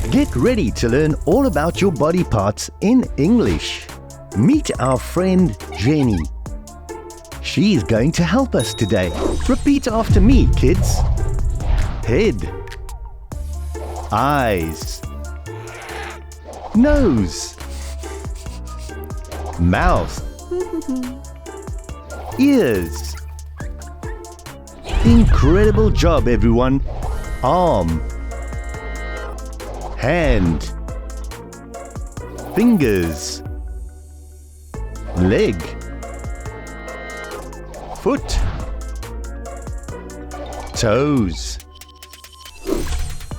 Get ready to learn all about your body parts in English. Meet our friend Jenny. She's going to help us today. Repeat after me, kids. Head, eyes, nose, mouth, ears. Incredible job, everyone. Arm, hand, fingers, leg, foot, toes.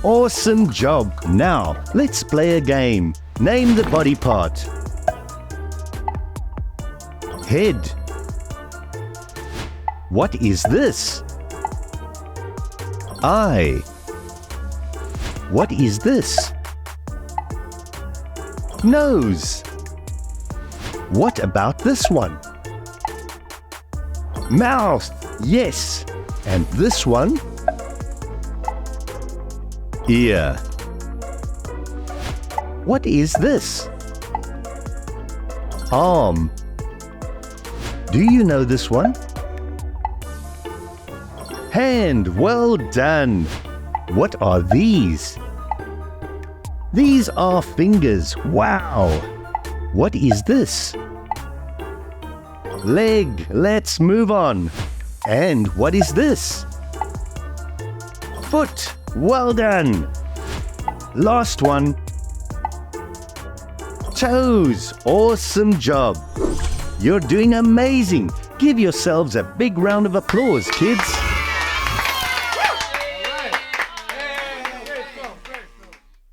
Awesome job. Now, let's play a game. Name the body part. Head. What is this? Eye. What is this? Nose. What about this one? Mouth. Yes. And this one? Ear. What is this? Arm. Do you know this one? Hand. Well done. What are these? These are fingers. Wow. What is this? Leg. Let's move on. And what is this? Foot. Well done. Last one. Toes. Awesome job. You're doing amazing. Give yourselves a big round of applause, kids.